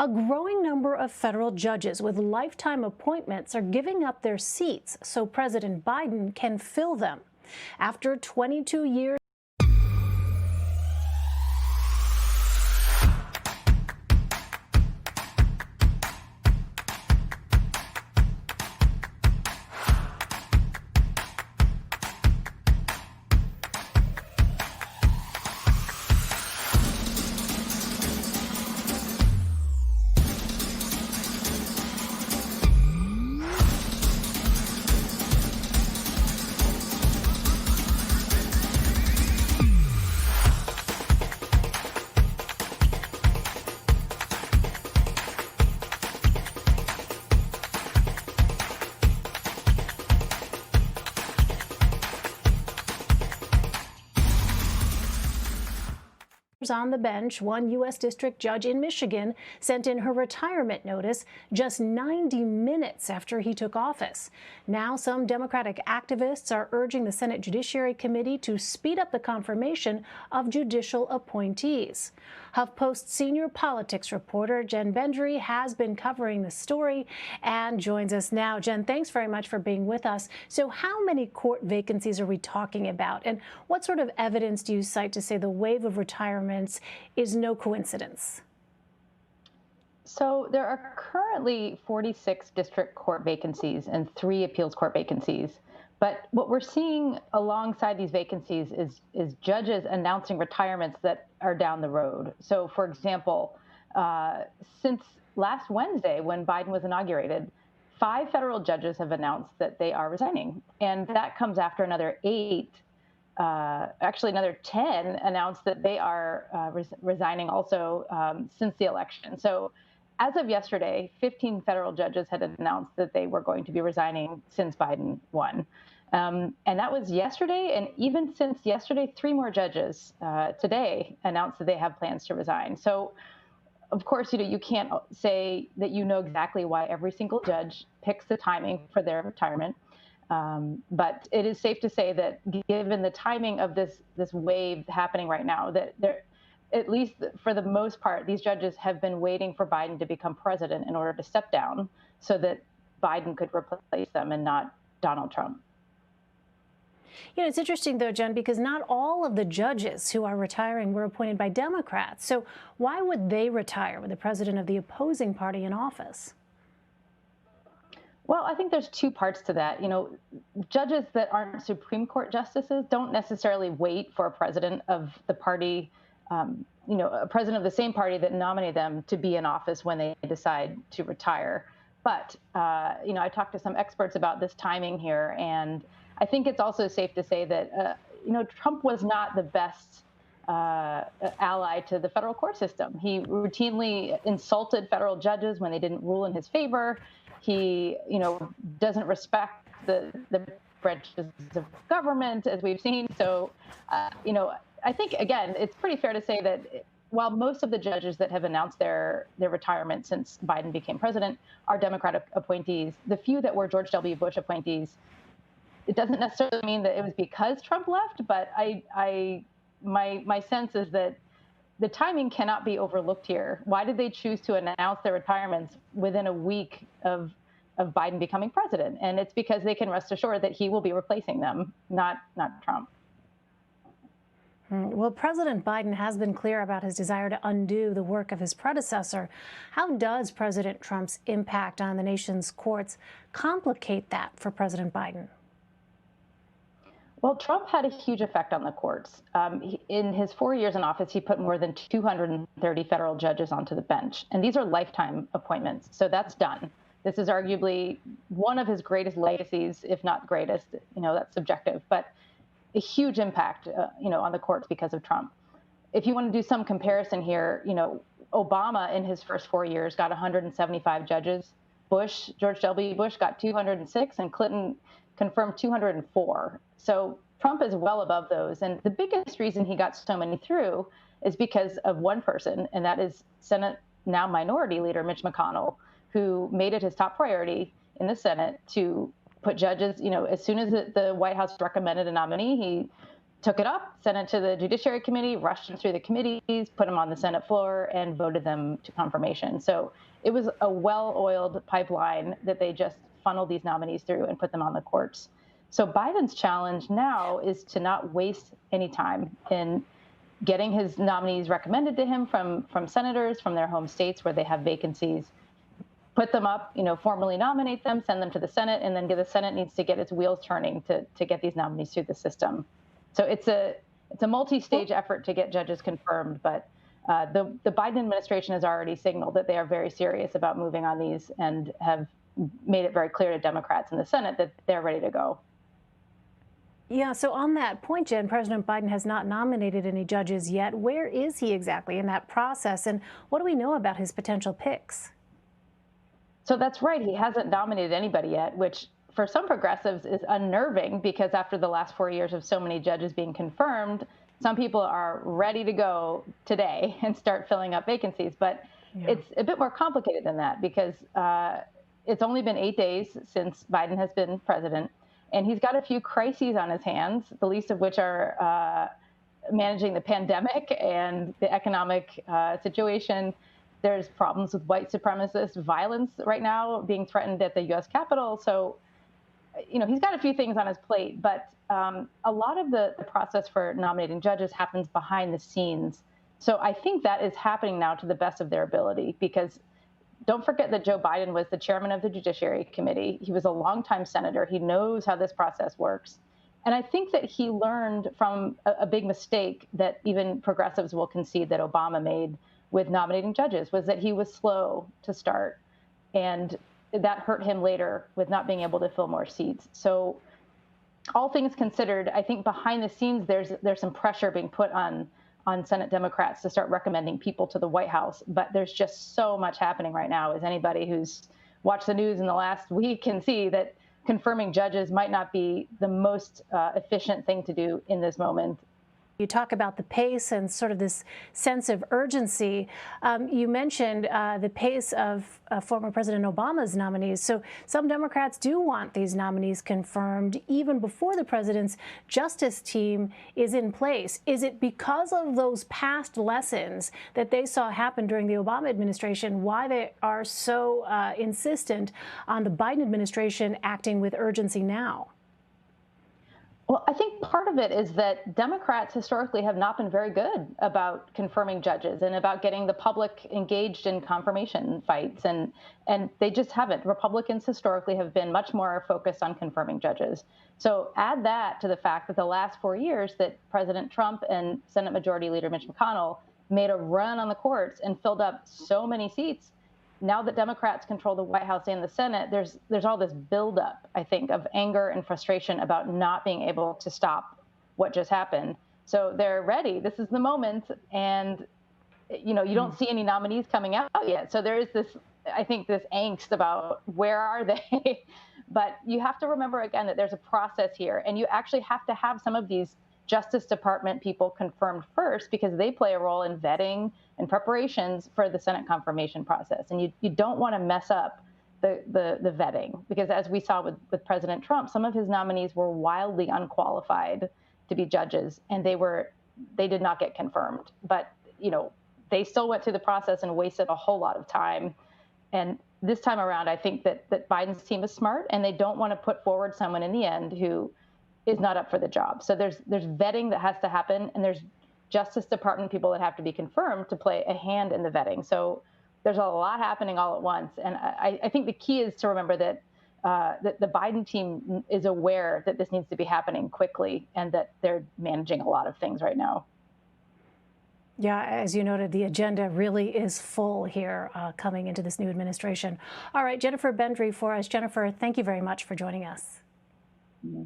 A growing number of federal judges with lifetime appointments are giving up their seats so President Biden can fill them. After 22 years, on the bench, one U.S. district judge in Michigan sent in her retirement notice just 90 minutes after he took office. Now, some Democratic activists are urging the Senate Judiciary Committee to speed up the confirmation of judicial appointees. HuffPost senior politics reporter Jen Bendery has been covering the story and joins us now. Jen, thanks very much for being with us. So how many court vacancies are we talking about? And what sort of evidence do you cite to say the wave of retirements is no coincidence? So there are currently 46 district court vacancies and 3 appeals court vacancies. But what we're seeing alongside these vacancies is judges announcing retirements that are down the road. So, for example, since last Wednesday, when Biden was inaugurated, 5 federal judges have announced that they are resigning. And that comes after another 8, actually another 10 announced that they are resigning also since the election. So as of yesterday, 15 federal judges had announced that they were going to be resigning since Biden won. And that was yesterday. And even since yesterday, 3 more judges today announced that they have plans to resign. So, of course, you can't say that you know exactly why every single judge picks the timing for their retirement. But it is safe to say that given the timing of this wave happening right now, that there, at least for the most part, these judges have been waiting for Biden to become president in order to step down so that Biden could replace them and not Donald Trump. You know, it's interesting, though, Jen, because not all of the judges who are retiring were appointed by Democrats. So why would they retire with the president of the opposing party in office? Well, I think there's 2 parts to that. Judges that aren't Supreme Court justices don't necessarily wait for a president of the party, a president of the same party that nominated them to be in office when they decide to retire. But, I talked to some experts about this timing here, and I think it's also safe to say that, Trump was not the best ally to the federal court system. He routinely insulted federal judges when they didn't rule in his favor. He, doesn't respect the branches of government, as we've seen. So, I think, again, it's pretty fair to say that while most of the judges that have announced their retirement since Biden became president are Democratic appointees, the few that were George W. Bush appointees, it doesn't necessarily mean that it was because Trump left, but my sense is that the timing cannot be overlooked here. Why did they choose to announce their retirements within a week of Biden becoming president? And it's because they can rest assured that he will be replacing them, not Trump. Well, President Biden has been clear about his desire to undo the work of his predecessor. How does President Trump's impact on the nation's courts complicate that for President Biden? Well, Trump had a huge effect on the courts. In his 4 years in office, he put more than 230 federal judges onto the bench. And these are lifetime appointments. So that's done. This is arguably one of his greatest legacies, if not greatest. That's subjective, but a huge impact, on the courts because of Trump. If you want to do some comparison here, Obama in his first 4 years got 175 judges. George W. Bush got 206, and Clinton confirmed 204. So Trump is well above those. And the biggest reason he got so many through is because of one person, and that is Senate now Minority Leader Mitch McConnell, who made it his top priority in the Senate to put judges, as soon as the White House recommended a nominee, he took it up, sent it to the Judiciary Committee, rushed them through the committees, put them on the Senate floor, and voted them to confirmation. So it was a well-oiled pipeline that they just funneled these nominees through and put them on the courts. So Biden's challenge now is to not waste any time in getting his nominees recommended to him from senators from their home states where they have vacancies, put them up, formally nominate them, send them to the Senate, and then the Senate needs to get its wheels turning to get these nominees through the system. So it's a multi-stage effort to get judges confirmed, but the Biden administration has already signaled that they are very serious about moving on these and have made it very clear to Democrats in the Senate that they're ready to go. Yeah, so on that point, Jen, President Biden has not nominated any judges yet. Where is he exactly in that process, and what do we know about his potential picks? So that's right. He hasn't nominated anybody yet, which for some progressives is unnerving because after the last 4 years of so many judges being confirmed, some people are ready to go today and start filling up vacancies. But it's a bit more complicated than that because it's only been 8 days since Biden has been president, and he's got a few crises on his hands, the least of which are managing the pandemic and the economic situation. There's problems with white supremacist violence right now being threatened at the U.S. Capitol. So, he's got a few things on his plate, but a lot of the process for nominating judges happens behind the scenes. So I think that is happening now to the best of their ability, because don't forget that Joe Biden was the chairman of the Judiciary Committee. He was a longtime senator. He knows how this process works. And I think that he learned from a big mistake that even progressives will concede that Obama made with nominating judges, was that he was slow to start. And that hurt him later with not being able to fill more seats. So all things considered, I think behind the scenes, there's some pressure being put on Senate Democrats to start recommending people to the White House. But there's just so much happening right now, as anybody who's watched the news in the last week can see, that confirming judges might not be the most efficient thing to do in this moment. You talk about the pace and sort of this sense of urgency. You mentioned the pace of former President Obama's nominees. So some Democrats do want these nominees confirmed even before the president's justice team is in place. Is it because of those past lessons that they saw happen during the Obama administration why they are so insistent on the Biden administration acting with urgency now? Well, I think part of it is that Democrats historically have not been very good about confirming judges and about getting the public engaged in confirmation fights. And they just haven't. Republicans historically have been much more focused on confirming judges. So add that to the fact that the last 4 years that President Trump and Senate Majority Leader Mitch McConnell made a run on the courts and filled up so many seats. Now that Democrats control the White House and the Senate, there's all this buildup, I think, of anger and frustration about not being able to stop what just happened. So they're ready. This is the moment. And, you don't see any nominees coming out yet. So there is this, I think, this angst about where are they? But you have to remember, again, that there's a process here. And you actually have to have some of these Justice Department people confirmed first, because they play a role in vetting and preparations for the Senate confirmation process. And you don't want to mess up the vetting, because as we saw with President Trump, some of his nominees were wildly unqualified to be judges, and they did not get confirmed. But, they still went through the process and wasted a whole lot of time. And this time around, I think that Biden's team is smart, and they don't want to put forward someone in the end who is not up for the job. So there's vetting that has to happen, and there's Justice Department people that have to be confirmed to play a hand in the vetting. So there's a lot happening all at once. And I think the key is to remember that the Biden team is aware that this needs to be happening quickly, and that they're managing a lot of things right now. Yeah, as you noted, the agenda really is full here coming into this new administration. All right, Jennifer Bendery for us. Jennifer, thank you very much for joining us. Mm-hmm.